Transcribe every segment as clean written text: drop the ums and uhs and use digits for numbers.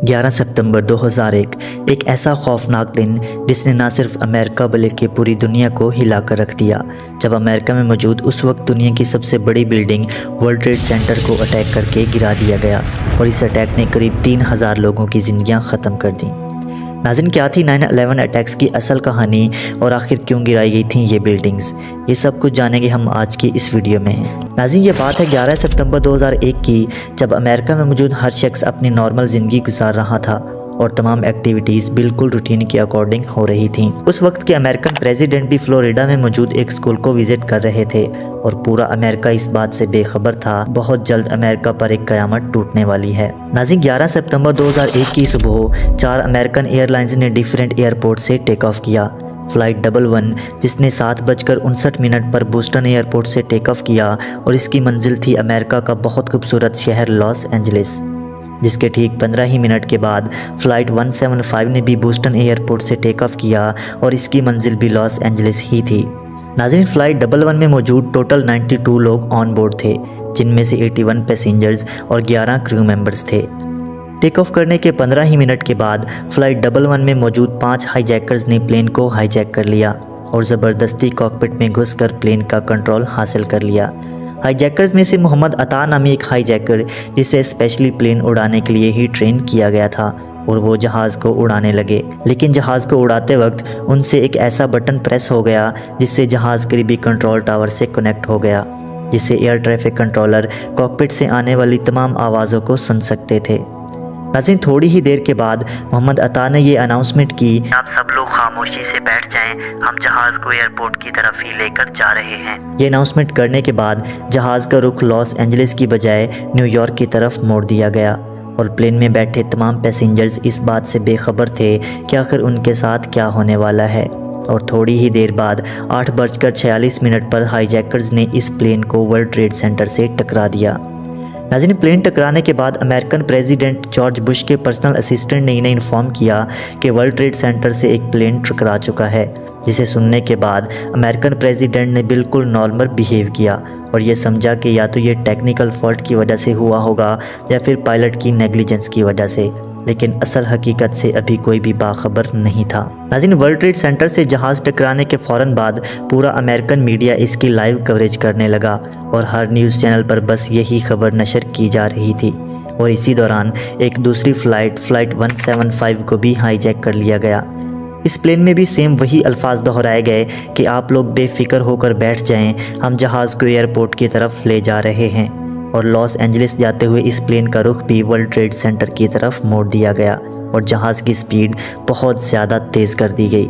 11 सितंबर 2001 एक ऐसा खौफनाक दिन जिसने न सिर्फ अमेरिका बल्कि पूरी दुनिया को हिला कर रख दिया, जब अमेरिका में मौजूद उस वक्त दुनिया की सबसे बड़ी बिल्डिंग वर्ल्ड ट्रेड सेंटर को अटैक करके गिरा दिया गया और इस अटैक ने करीब 3000 लोगों की ज़िंदगियां ख़त्म कर दी। नाज़रीन, क्या थी 9/11 अटैक्स की असल कहानी और आखिर क्यों गिराई गई थी ये बिल्डिंग्स, ये सब कुछ जानेंगे हम आज की इस वीडियो में। नाज़रीन, ये बात है 11 सितंबर 2001 की, जब अमेरिका में मौजूद हर शख्स अपनी नॉर्मल ज़िंदगी गुजार रहा था और तमाम एक्टिविटीज़ बिल्कुल रूटीन के अकॉर्डिंग हो रही थीं। उस वक्त के अमेरिकन प्रेसिडेंट भी फ्लोरिडा में मौजूद एक स्कूल को विज़िट कर रहे थे और पूरा अमेरिका इस बात से बेखबर था बहुत जल्द अमेरिका पर एक क़यामत टूटने वाली है। नाज़रीन, 11 सितंबर 2001 की सुबह 4 अमेरिकन एयरलाइंस ने डिफरेंट एयरपोर्ट से टेक ऑफ किया। फ़्लाइट 11 जिसने 7:59 पर बोस्टन एयरपोर्ट से टेक ऑफ किया और इसकी मंजिल थी अमेरिका का बहुत खूबसूरत शहर लॉस एंजलिस, जिसके ठीक 15 ही मिनट के बाद फ़्लाइट 175 ने भी बोस्टन एयरपोर्ट से टेक ऑफ किया और इसकी मंजिल भी लॉस एंजलिस ही थी। नाज़रीन, फ़्लाइट 11 में मौजूद टोटल 92 लोग ऑन बोर्ड थे, जिनमें से 81 पैसेंजर्स और 11 क्रू मेंबर्स थे। टेक ऑफ करने के 15 ही मिनट के बाद फ़्लाइट 11 में मौजूद 5 हाईजैकर्स ने प्लेन को हाईजैक कर लिया और ज़बरदस्ती कॉकपिट में घुसकर प्लेन का कंट्रोल हासिल कर लिया। हाईजैकर्स में से मोहम्मद अता नामी एक हाईजैकर, जिसे स्पेशली प्लेन उड़ाने के लिए ही ट्रेन किया गया था, और वो जहाज़ को उड़ाने लगे। लेकिन जहाज़ को उड़ाते वक्त उनसे एक ऐसा बटन प्रेस हो गया जिससे जहाज़ करीबी कंट्रोल टावर से कनेक्ट हो गया, जिससे एयर ट्रैफिक कंट्रोलर कॉकपिट से आने वाली तमाम आवाज़ों को सुन सकते थे। नाज़रीन, थोड़ी ही देर के बाद मोहम्मद अता ने ये अनाउंसमेंट की, आप सब लोग खामोशी से बैठ जाएं, हम जहाज़ को एयरपोर्ट की तरफ ही लेकर जा रहे हैं। ये अनाउंसमेंट करने के बाद जहाज़ का रुख लॉस एंजलिस की बजाय न्यूयॉर्क की तरफ मोड़ दिया गया और प्लेन में बैठे तमाम पैसेंजर्स इस बात से बेखबर थे कि आखिर उनके साथ क्या होने वाला है। और थोड़ी ही देर बाद 8:46 पर हाईजैकर्स ने इस प्लेन को वर्ल्ड ट्रेड सेंटर से टकरा दिया। नाज़रीन, प्लेन टकराने के बाद अमेरिकन प्रेसिडेंट जॉर्ज बुश के पर्सनल असिस्टेंट ने इन्हें इन्फॉर्म किया कि वर्ल्ड ट्रेड सेंटर से एक प्लेन टकरा चुका है, जिसे सुनने के बाद अमेरिकन प्रेसिडेंट ने बिल्कुल नॉर्मल बिहेव किया और ये समझा कि या तो ये टेक्निकल फॉल्ट की वजह से हुआ होगा या फिर पायलट की नेग्लिजेंस की वजह से, लेकिन असल हकीकत से अभी कोई भी बाखबर नहीं था। नाज़रीन, वर्ल्ड ट्रेड सेंटर से जहाज़ टकराने के फ़ौरन बाद पूरा अमेरिकन मीडिया इसकी लाइव कवरेज करने लगा और हर न्यूज़ चैनल पर बस यही खबर नशर की जा रही थी। और इसी दौरान एक दूसरी फ़्लाइट 175 को भी हाईजैक कर लिया गया। इस प्लेन में भी सेम वही अल्फाज दोहराए गए कि आप लोग बेफिक्र होकर बैठ जाएं, हम जहाज़ को एयरपोर्ट की तरफ ले जा रहे हैं। और लॉस एंजलिस जाते हुए इस प्लेन का रुख भी वर्ल्ड ट्रेड सेंटर की तरफ मोड़ दिया गया और जहाज़ की स्पीड बहुत ज़्यादा तेज़ कर दी गई।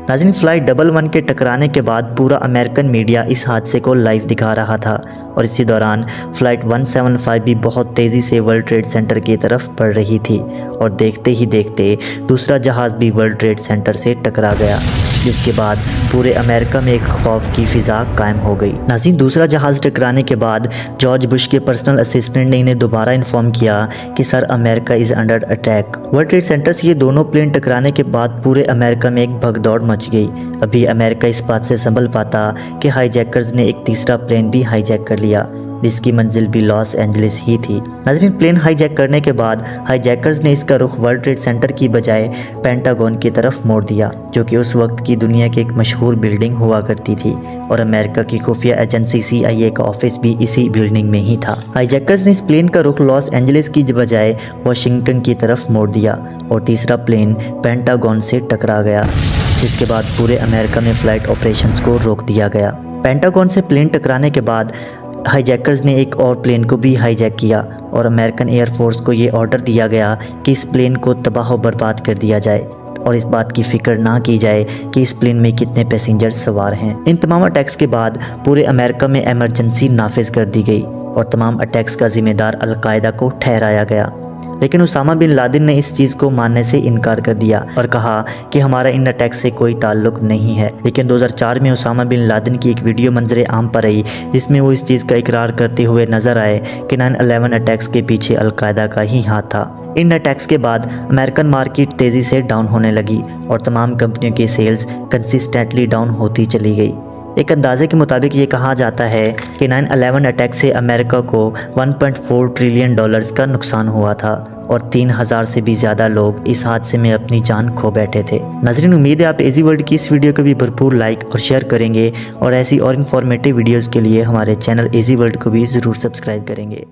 नाज़रीन, फ़्लाइट 11 के टकराने के बाद पूरा अमेरिकन मीडिया इस हादसे को लाइव दिखा रहा था और इसी दौरान फ़्लाइट 175 भी बहुत तेज़ी से वर्ल्ड ट्रेड सेंटर की तरफ बढ़ रही थी और देखते ही देखते दूसरा जहाज़ भी वर्ल्ड ट्रेड सेंटर से टकरा गया, जिसके बाद पूरे अमेरिका में एक खौफ की फ़िज़ा कायम हो गई। नाज़रीन, दूसरा जहाज़ टकराने के बाद जॉर्ज बुश के पर्सनल असिस्टेंट ने इन्हें दोबारा इन्फॉर्म किया कि sir, America is under attack. World trade centre से ये दोनों प्लेन टकराने के बाद पूरे अमेरिका में एक भगदौड़ मच गई। अभी अमेरिका इस बात से संभल पाता कि हाईजैकर्स ने एक तीसरा प्लेन भी हाईजैक कर लिया, जिसकी मंजिल भी लॉस एंजलिस ही थी। नाज़रीन, प्लेन हाईजैक करने के बाद हाईजैकर्स ने इसका रुख वर्ल्ड ट्रेड सेंटर की बजाय पेंटागन की तरफ मोड़ दिया, जो कि उस वक्त की दुनिया की एक मशहूर बिल्डिंग हुआ करती थी और अमेरिका की खुफिया एजेंसी CIA का ऑफिस भी इसी बिल्डिंग में ही था। हाईजैकर्स ने इस प्लेन का रुख लॉस एंजलिस की बजाय वाशिंगटन की तरफ मोड़ दिया और तीसरा प्लेन पेंटागन से टकरा गया, जिसके बाद पूरे अमेरिका में फ़्लाइट ऑपरेशंस को रोक दिया गया। पेंटागन से प्लेन टकराने के बाद हाईजैकर्स ने एक और प्लेन को भी हाईजैक किया और अमेरिकन एयरफोर्स को ये ऑर्डर दिया गया कि इस प्लेन को तबाह बर्बाद कर दिया जाए और इस बात की फ़िक्र ना की जाए कि इस प्लेन में कितने पैसेंजर्स सवार हैं। इन तमाम अटैक्स के बाद पूरे अमेरिका में एमरजेंसी नाफिज कर दी गई और तमाम अटैक्स का ज़िम्मेदार अल-कायदा को ठहराया गया। लेकिन उसामा बिन लादेन ने इस चीज़ को मानने से इनकार कर दिया और कहा कि हमारा इन अटैक से कोई ताल्लुक नहीं है। लेकिन 2004 में उसामा बिन लादेन की एक वीडियो मंजरे आम पर आई, जिसमें वो इस चीज़ का इकरार करते हुए नजर आए कि 9/11 अटैक्स के पीछे अल-कायदा का ही हाथ था। इन अटैक्स के बाद अमेरिकन मार्केट तेज़ी से डाउन होने लगी और तमाम कंपनियों की सेल्स कंसिस्टेंटली डाउन होती चली गई। ایک اندازے کے مطابق یہ کہا جاتا ہے کہ 9/11 اٹیک سے امریکہ کو $1.4 ٹریلین کا نقصان ہوا تھا اور 3000 سے بھی زیادہ لوگ اس حادثے میں اپنی جان کھو بیٹھے تھے۔ ناظرین، امید ہے آپ ایزی ورلڈ کی اس ویڈیو کو بھی بھرپور لائک اور شیئر کریں گے اور ایسی اور انفارمیٹیو ویڈیوز کے لیے ہمارے چینل ایزی ورلڈ کو بھی ضرور سبسکرائب کریں گے۔